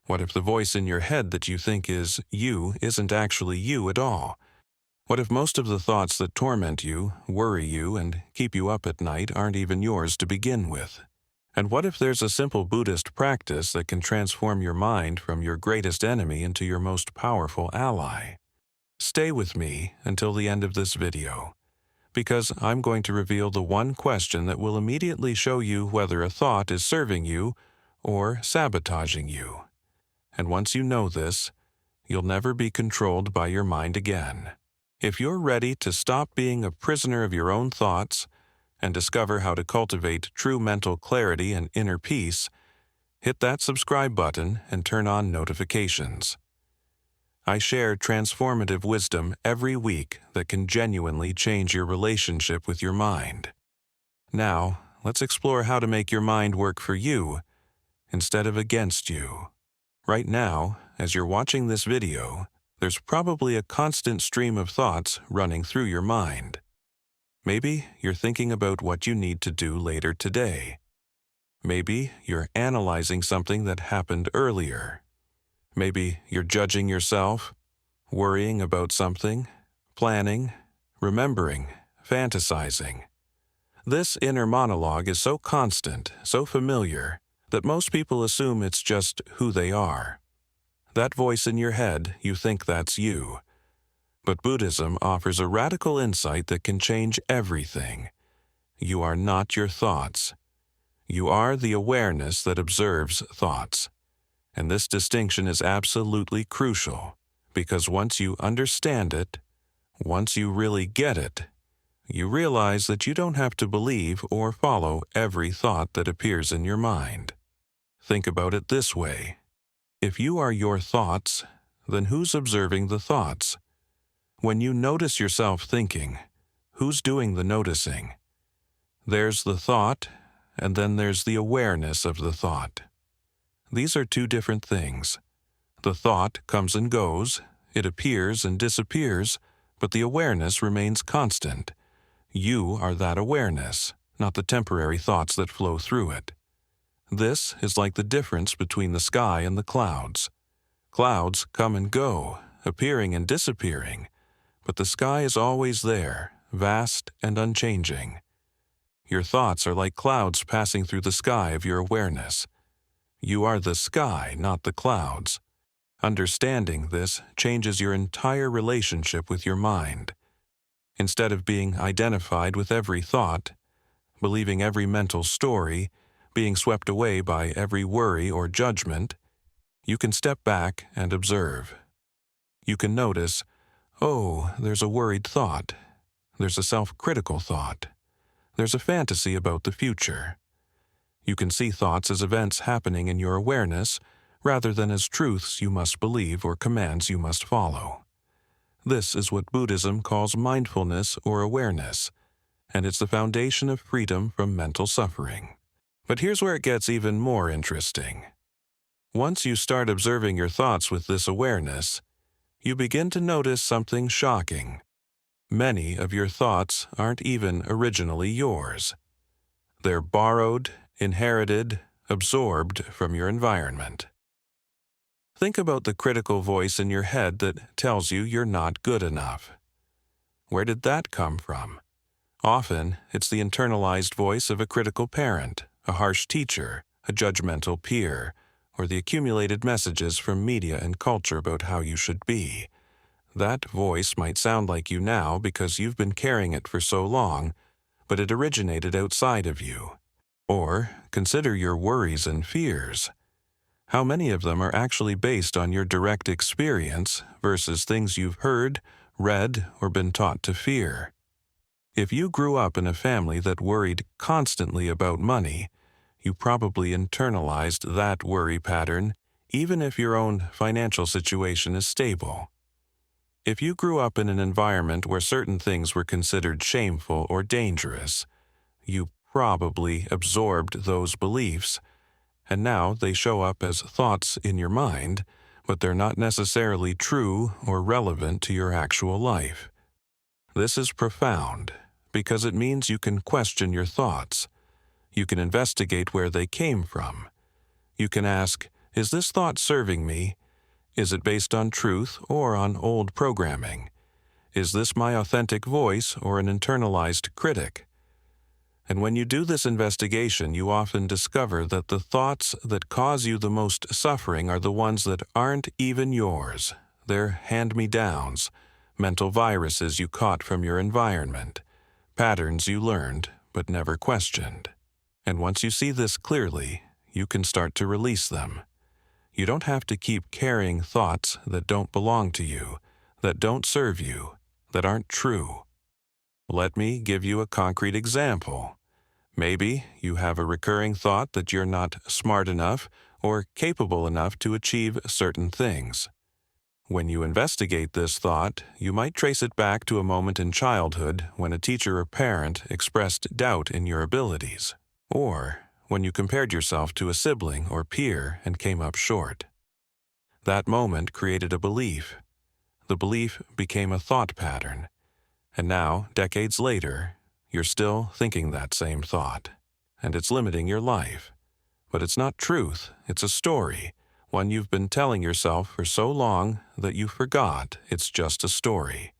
What if the voice in your head that you think is you isn't actually you at all? What if most of the thoughts that torment you, worry you, and keep you up at night aren't even yours to begin with? And what if there's a simple Buddhist practice that can transform your mind from your greatest enemy into your most powerful ally? Stay with me until the end of this video, because I'm going to reveal the one question that will immediately show you whether a thought is serving you or sabotaging you. And once you know this, you'll never be controlled by your mind again. If you're ready to stop being a prisoner of your own thoughts and discover how to cultivate true mental clarity and inner peace, hit that subscribe button and turn on notifications. I share transformative wisdom every week that can genuinely change your relationship with your mind. Now, let's explore how to make your mind work for you instead of against you. Right now, as you're watching this video, there's probably a constant stream of thoughts running through your mind. Maybe you're thinking about what you need to do later today. Maybe you're analyzing something that happened earlier. Maybe you're judging yourself, worrying about something, planning, remembering, fantasizing. This inner monologue is so constant, so familiar, that most people assume it's just who they are. That voice in your head, you think that's you. But Buddhism offers a radical insight that can change everything. You are not your thoughts. You are the awareness that observes thoughts. And this distinction is absolutely crucial, because once you understand it, once you really get it, you realize that you don't have to believe or follow every thought that appears in your mind. Think about it this way. If you are your thoughts, then who's observing the thoughts? When you notice yourself thinking, who's doing the noticing? There's the thought, and then there's the awareness of the thought. These are two different things. The thought comes and goes, it appears and disappears, but the awareness remains constant. You are that awareness, not the temporary thoughts that flow through it. This is like the difference between the sky and the clouds. Clouds come and go, appearing and disappearing, but the sky is always there, vast and unchanging. Your thoughts are like clouds passing through the sky of your awareness. You are the sky, not the clouds. Understanding this changes your entire relationship with your mind. Instead of being identified with every thought, believing every mental story, being swept away by every worry or judgment, you can step back and observe. You can notice, oh, there's a worried thought. There's a self-critical thought. There's a fantasy about the future. You can see thoughts as events happening in your awareness rather than as truths you must believe or commands you must follow. This is what Buddhism calls mindfulness or awareness, and it's the foundation of freedom from mental suffering. But here's where it gets even more interesting. Once you start observing your thoughts with this awareness, you begin to notice something shocking. Many of your thoughts aren't even originally yours. They're borrowed, inherited, absorbed from your environment. Think about the critical voice in your head that tells you you're not good enough. Where did that come from? Often, it's the internalized voice of a critical parent, a harsh teacher, a judgmental peer, or the accumulated messages from media and culture about how you should be. That voice might sound like you now because you've been carrying it for so long, but it originated outside of you. Or consider your worries and fears. How many of them are actually based on your direct experience versus things you've heard, read, or been taught to fear? If you grew up in a family that worried constantly about money, you probably internalized that worry pattern, even if your own financial situation is stable. If you grew up in an environment where certain things were considered shameful or dangerous, you probably absorbed those beliefs, and now they show up as thoughts in your mind, but they're not necessarily true or relevant to your actual life. This is profound, because it means you can question your thoughts. You can investigate where they came from. You can ask, Is this thought serving me? Is it based on truth or on old programming? Is this my authentic voice or an internalized critic? And when you do this investigation, you often discover that the thoughts that cause you the most suffering are the ones that aren't even yours. They're hand-me-downs, mental viruses you caught from your environment, patterns you learned but never questioned. And once you see this clearly, you can start to release them. You don't have to keep carrying thoughts that don't belong to you, that don't serve you, that aren't true. Let me give you a concrete example. Maybe you have a recurring thought that you're not smart enough or capable enough to achieve certain things. When you investigate this thought, you might trace it back to a moment in childhood when a teacher or parent expressed doubt in your abilities, or when you compared yourself to a sibling or peer and came up short. That moment created a belief. The belief became a thought pattern, and now, decades later, you're still thinking that same thought, and it's limiting your life. But it's not truth, it's a story, one you've been telling yourself for so long that you forgot it's just a story.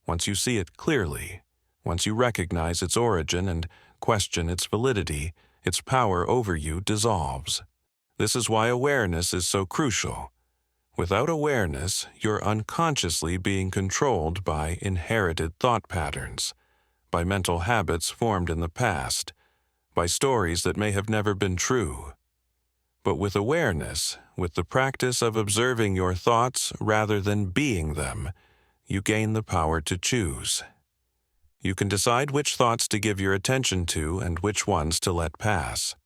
Once you see it clearly, once you recognize its origin and question its validity, its power over you dissolves. This is why awareness is so crucial. Without awareness, you're unconsciously being controlled by inherited thought patterns, by mental habits formed in the past, by stories that may have never been true. But with awareness, with the practice of observing your thoughts rather than being them, you gain the power to choose. You can decide which thoughts to give your attention to and which ones to let pass.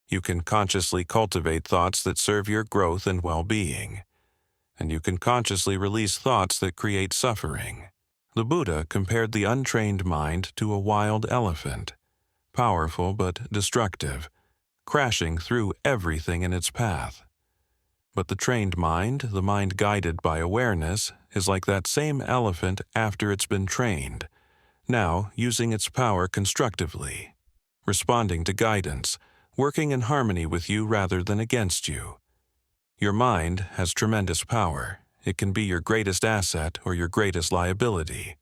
You can consciously cultivate thoughts that serve your growth and well-being, and you can consciously release thoughts that create suffering. The Buddha compared the untrained mind to a wild elephant, powerful but destructive, crashing through everything in its path. But the trained mind, the mind guided by awareness, is like that same elephant after it's been trained, now using its power constructively, responding to guidance, working in harmony with you rather than against you. Your mind has tremendous power. It can be your greatest asset or your greatest liability.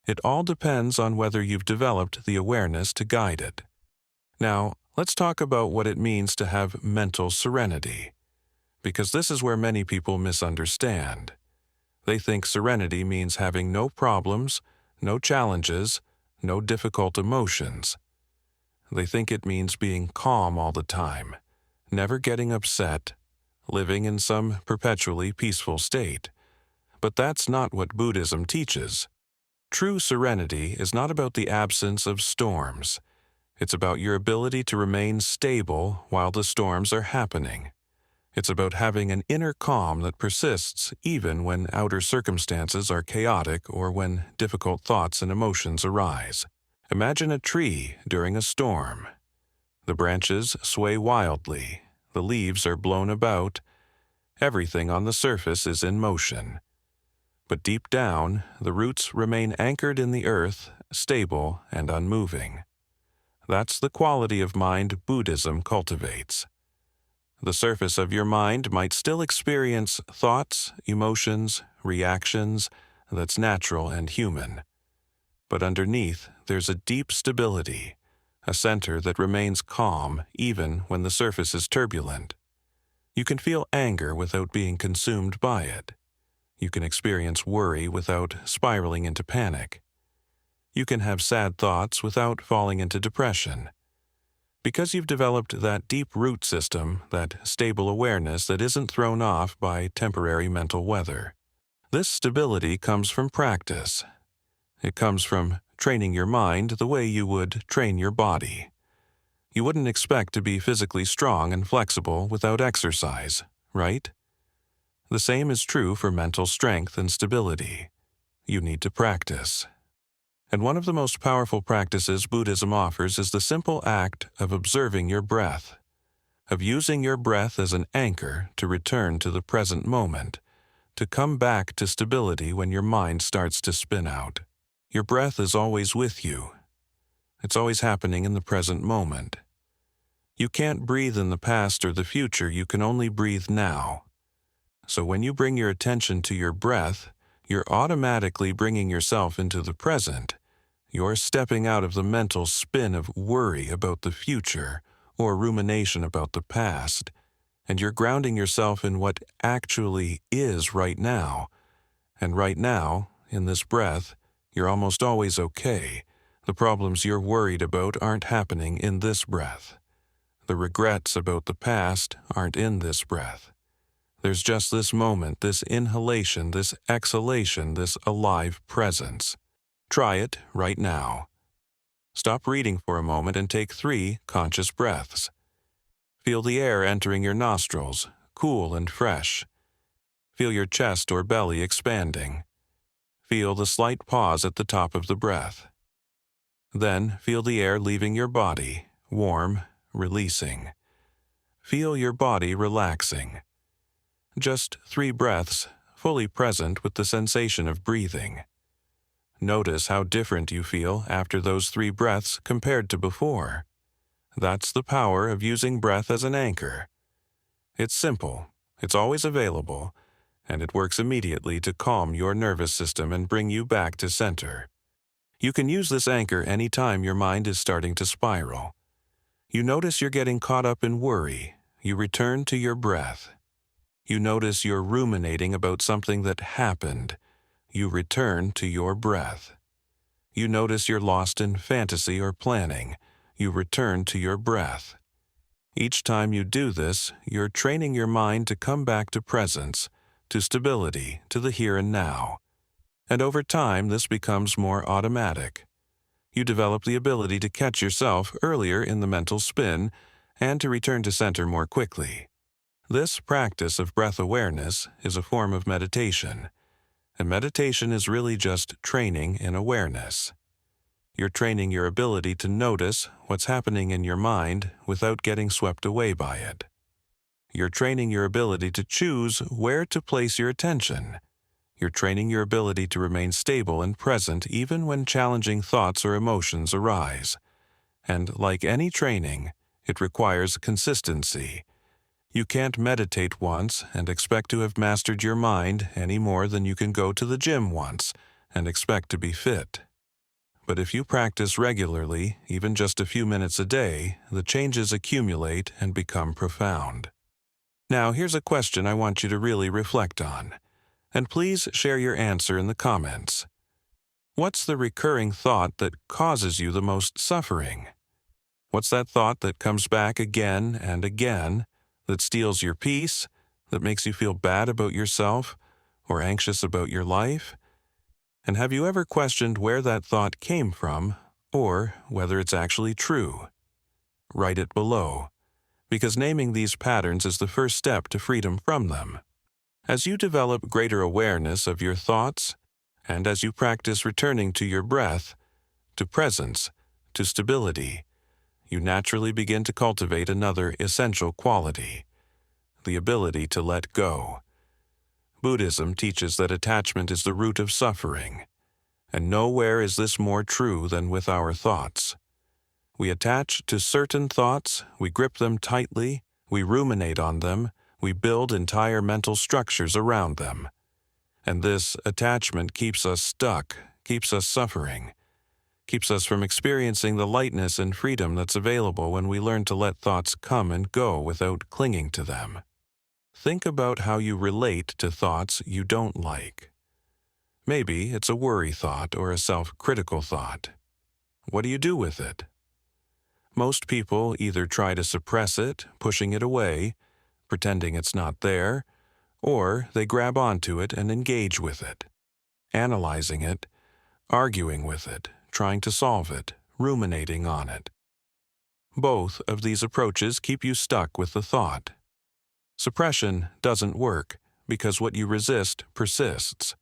It all depends on whether you've developed the awareness to guide it. Now, let's talk about what it means to have mental serenity, because this is where many people misunderstand. They think serenity means having no problems, no challenges, no difficult emotions. They think it means being calm all the time, never getting upset, living in some perpetually peaceful state. But that's not what Buddhism teaches. True serenity is not about the absence of storms. It's about your ability to remain stable while the storms are happening. It's about having an inner calm that persists even when outer circumstances are chaotic or when difficult thoughts and emotions arise. Imagine a tree during a storm. The branches sway wildly, the leaves are blown about, everything on the surface is in motion. But deep down, the roots remain anchored in the earth, stable and unmoving. That's the quality of mind Buddhism cultivates. The surface of your mind might still experience thoughts, emotions, reactions that's natural and human. But underneath, there's a deep stability, a center that remains calm even when the surface is turbulent. You can feel anger without being consumed by it. You can experience worry without spiraling into panic. You can have sad thoughts without falling into depression. Because you've developed that deep root system, that stable awareness that isn't thrown off by temporary mental weather. This stability comes from practice. It comes from training your mind the way you would train your body. You wouldn't expect to be physically strong and flexible without exercise, right? The same is true for mental strength and stability. You need to practice. And one of the most powerful practices Buddhism offers is the simple act of observing your breath, of using your breath as an anchor to return to the present moment, to come back to stability when your mind starts to spin out. Your breath is always with you. It's always happening in the present moment. You can't breathe in the past or the future, you can only breathe now. So when you bring your attention to your breath, you're automatically bringing yourself into the present. You're stepping out of the mental spin of worry about the future or rumination about the past, and you're grounding yourself in what actually is right now. And right now, in this breath, you're almost always okay. The problems you're worried about aren't happening in this breath. The regrets about the past aren't in this breath. There's just this moment, this inhalation, this exhalation, this alive presence. Try it right now. Stop reading for a moment and take 3 conscious breaths. Feel the air entering your nostrils, cool and fresh. Feel your chest or belly expanding. Feel the slight pause at the top of the breath. Then feel the air leaving your body, warm, releasing. Feel your body relaxing. Just 3 breaths, fully present with the sensation of breathing. Notice how different you feel after those 3 breaths compared to before. That's the power of using breath as an anchor. It's simple, it's always available, and it works immediately to calm your nervous system and bring you back to center. You can use this anchor anytime your mind is starting to spiral. You notice you're getting caught up in worry. You return to your breath. You notice you're ruminating about something that happened. You return to your breath. You notice you're lost in fantasy or planning. You return to your breath. Each time you do this, you're training your mind to come back to presence, to stability, to the here and now. And over time, this becomes more automatic. You develop the ability to catch yourself earlier in the mental spin and to return to center more quickly. This practice of breath awareness is a form of meditation, and meditation is really just training in awareness. You're training your ability to notice what's happening in your mind without getting swept away by it. You're training your ability to choose where to place your attention. You're training your ability to remain stable and present even when challenging thoughts or emotions arise. And like any training, it requires consistency. You can't meditate once and expect to have mastered your mind any more than you can go to the gym once and expect to be fit. But if you practice regularly, even just a few minutes a day, the changes accumulate and become profound. Now, here's a question I want you to really reflect on. And please share your answer in the comments. What's the recurring thought that causes you the most suffering? What's that thought that comes back again and again, that steals your peace, that makes you feel bad about yourself or anxious about your life? And have you ever questioned where that thought came from or whether it's actually true? Write it below, because naming these patterns is the first step to freedom from them. As you develop greater awareness of your thoughts, and as you practice returning to your breath, to presence, to stability, you naturally begin to cultivate another essential quality, the ability to let go. Buddhism teaches that attachment is the root of suffering, and nowhere is this more true than with our thoughts. We attach to certain thoughts, we grip them tightly, we ruminate on them, we build entire mental structures around them. And this attachment keeps us stuck, keeps us suffering, keeps us from experiencing the lightness and freedom that's available when we learn to let thoughts come and go without clinging to them. Think about how you relate to thoughts you don't like. Maybe it's a worry thought or a self-critical thought. What do you do with it? Most people either try to suppress it, pushing it away, pretending it's not there, or they grab onto it and engage with it, analyzing it, arguing with it, trying to solve it, ruminating on it. Both of these approaches keep you stuck with the thought. Suppression doesn't work because what you resist persists.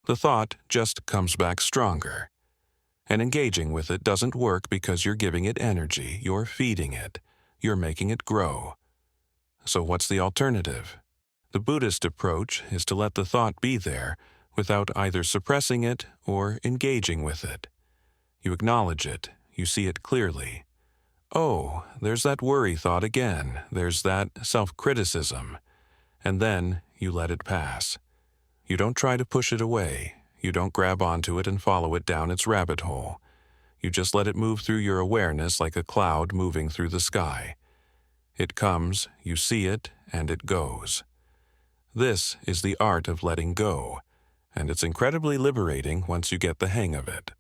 The thought just comes back stronger. And engaging with it doesn't work because you're giving it energy, you're feeding it, you're making it grow. So what's the alternative? The Buddhist approach is to let the thought be there without either suppressing it or engaging with it. You acknowledge it, you see it clearly. Oh, there's that worry thought again. There's that self-criticism. And then you let it pass. You don't try to push it away. You don't grab onto it and follow it down its rabbit hole. You just let it move through your awareness like a cloud moving through the sky. It comes, you see it, and it goes. This is the art of letting go, and it's incredibly liberating once you get the hang of it.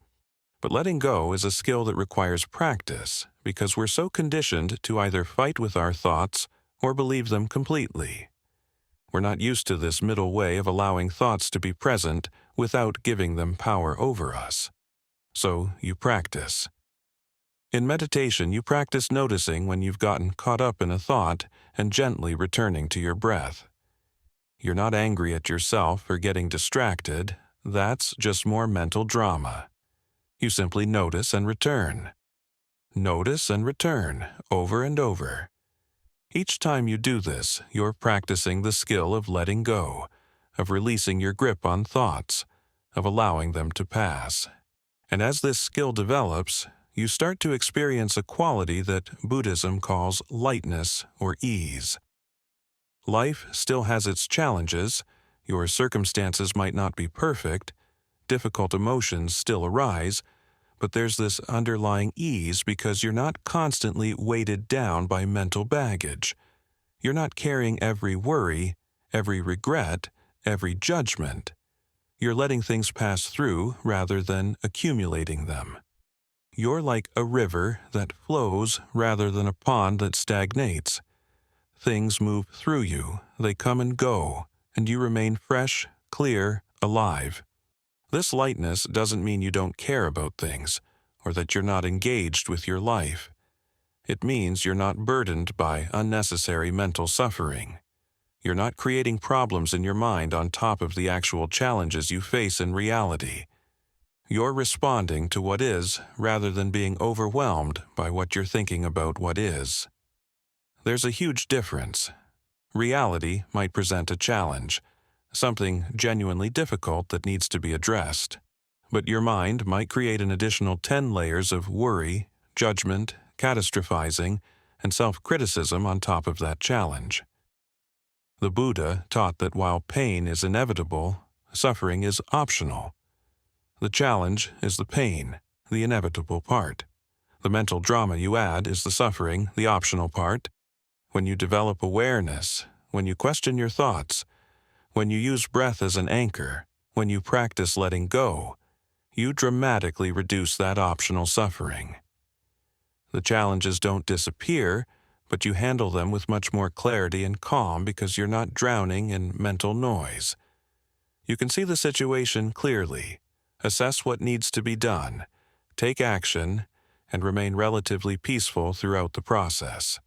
But letting go is a skill that requires practice because we're so conditioned to either fight with our thoughts or believe them completely. We're not used to this middle way of allowing thoughts to be present without giving them power over us. So you practice. In meditation, you practice noticing when you've gotten caught up in a thought and gently returning to your breath. You're not angry at yourself for getting distracted. That's just more mental drama. You simply notice and return. Notice and return, over and over. Each time you do this, you're practicing the skill of letting go, of releasing your grip on thoughts, of allowing them to pass. And as this skill develops, you start to experience a quality that Buddhism calls lightness or ease. Life still has its challenges, your circumstances might not be perfect, difficult emotions still arise, but there's this underlying ease because you're not constantly weighted down by mental baggage. You're not carrying every worry, every regret, every judgment. You're letting things pass through rather than accumulating them. You're like a river that flows rather than a pond that stagnates. Things move through you, they come and go, and you remain fresh, clear, alive. This lightness doesn't mean you don't care about things, or that you're not engaged with your life. It means you're not burdened by unnecessary mental suffering. You're not creating problems in your mind on top of the actual challenges you face in reality. You're responding to what is rather than being overwhelmed by what you're thinking about what is. There's a huge difference. Reality might present a challenge, something genuinely difficult that needs to be addressed. But your mind might create an additional 10 layers of worry, judgment, catastrophizing, and self-criticism on top of that challenge. The Buddha taught that while pain is inevitable, suffering is optional. The challenge is the pain, the inevitable part. The mental drama you add is the suffering, the optional part. When you develop awareness, when you question your thoughts, when you use breath as an anchor, when you practice letting go, you dramatically reduce that optional suffering. The challenges don't disappear, but you handle them with much more clarity and calm because you're not drowning in mental noise. You can see the situation clearly, assess what needs to be done, take action, and remain relatively peaceful throughout the process.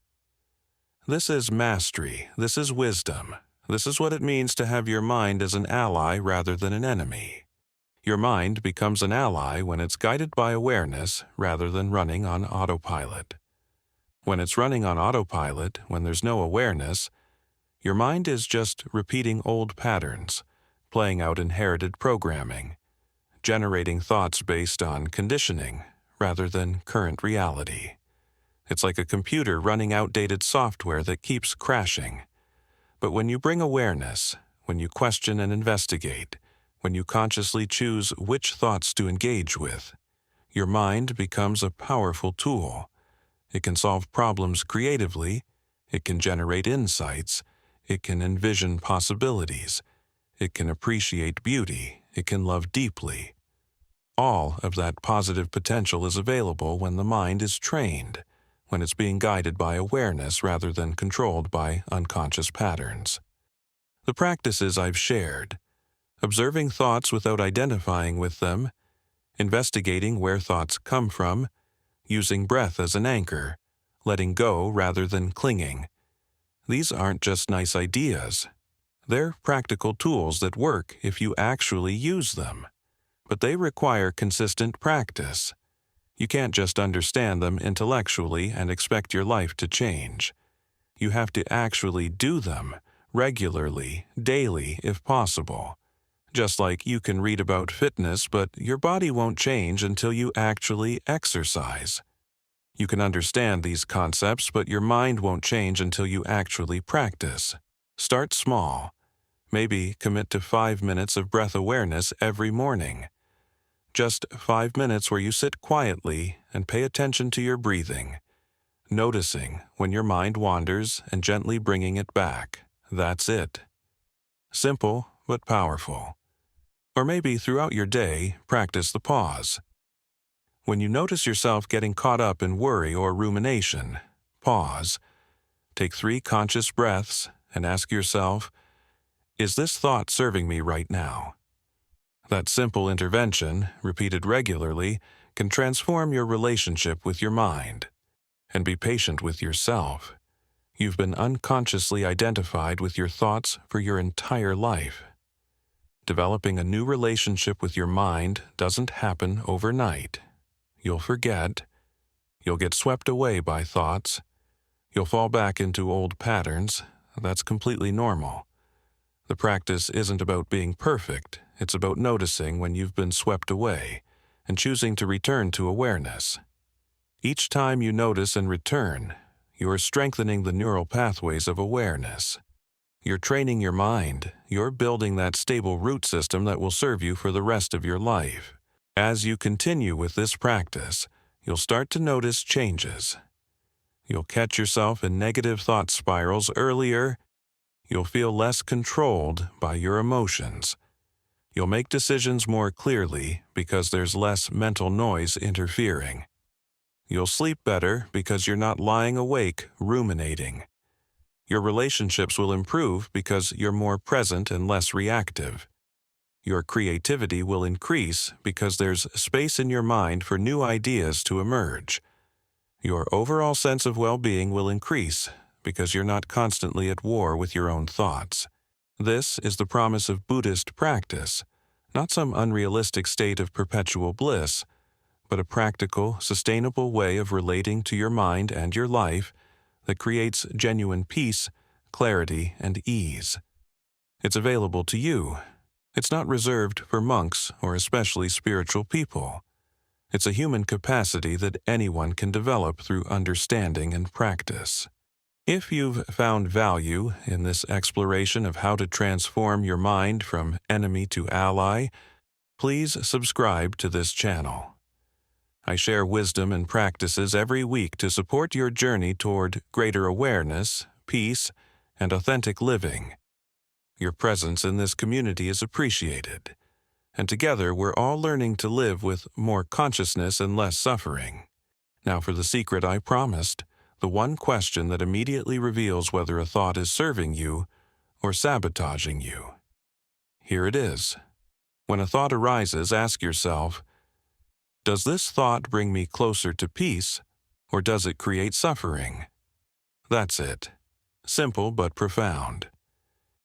This is mastery, this is wisdom, this is what it means to have your mind as an ally rather than an enemy. Your mind becomes an ally when it's guided by awareness rather than running on autopilot. When it's running on autopilot, when there's no awareness, your mind is just repeating old patterns, playing out inherited programming, generating thoughts based on conditioning rather than current reality. It's like a computer running outdated software that keeps crashing. But when you bring awareness, when you question and investigate, when you consciously choose which thoughts to engage with, your mind becomes a powerful tool. It can solve problems creatively, it can generate insights, it can envision possibilities, it can appreciate beauty, it can love deeply. All of that positive potential is available when the mind is trained, when it's being guided by awareness rather than controlled by unconscious patterns. The practices I've shared, observing thoughts without identifying with them, investigating where thoughts come from, using breath as an anchor, letting go rather than clinging. These aren't just nice ideas. They're practical tools that work if you actually use them. But they require consistent practice. You can't just understand them intellectually and expect your life to change. You have to actually do them, regularly, daily if possible. Just like you can read about fitness, but your body won't change until you actually exercise. You can understand these concepts, but your mind won't change until you actually practice. Start small. Maybe commit to 5 minutes of breath awareness every morning. Just 5 minutes where you sit quietly and pay attention to your breathing, noticing when your mind wanders and gently bringing it back. That's it. Simple, but powerful. Or maybe throughout your day, practice the pause. When you notice yourself getting caught up in worry or rumination, pause. Take 3 conscious breaths and ask yourself, is this thought serving me right now? That simple intervention, repeated regularly, can transform your relationship with your mind. And be patient with yourself. You've been unconsciously identified with your thoughts for your entire life. Developing a new relationship with your mind doesn't happen overnight. You'll forget. You'll get swept away by thoughts. You'll fall back into old patterns. That's completely normal. The practice isn't about being perfect. It's about noticing when you've been swept away and choosing to return to awareness. Each time you notice and return, you are strengthening the neural pathways of awareness. You're training your mind. You're building that stable root system that will serve you for the rest of your life. As you continue with this practice, you'll start to notice changes. You'll catch yourself in negative thought spirals earlier. You'll feel less controlled by your emotions. You'll make decisions more clearly because there's less mental noise interfering. You'll sleep better because you're not lying awake ruminating. Your relationships will improve because you're more present and less reactive. Your creativity will increase because there's space in your mind for new ideas to emerge. Your overall sense of well-being will increase because you're not constantly at war with your own thoughts. This is the promise of Buddhist practice, not some unrealistic state of perpetual bliss, but a practical, sustainable way of relating to your mind and your life that creates genuine peace, clarity, and ease. It's available to you. It's not reserved for monks or especially spiritual people. It's a human capacity that anyone can develop through understanding and practice. If you've found value in this exploration of how to transform your mind from enemy to ally, please subscribe to this channel. I share wisdom and practices every week to support your journey toward greater awareness, peace, and authentic living. Your presence in this community is appreciated, and together we're all learning to live with more consciousness and less suffering. Now for the secret I promised, the one question that immediately reveals whether a thought is serving you or sabotaging you. Here it is. When a thought arises, ask yourself, does this thought bring me closer to peace, or does it create suffering? That's it. Simple but profound.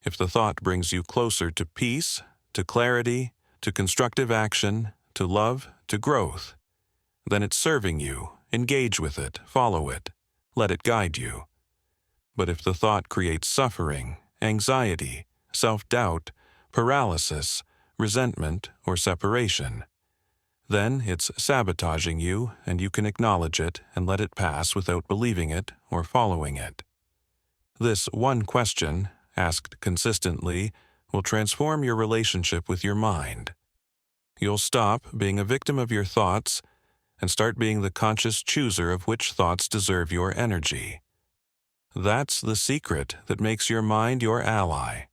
If the thought brings you closer to peace, to clarity, to constructive action, to love, to growth, then it's serving you. Engage with it, follow it, let it guide you. But if the thought creates suffering, anxiety, self-doubt, paralysis, resentment, or separation, then it's sabotaging you, and you can acknowledge it and let it pass without believing it or following it. This one question, asked consistently, will transform your relationship with your mind. You'll stop being a victim of your thoughts and start being the conscious chooser of which thoughts deserve your energy. That's the secret that makes your mind your ally.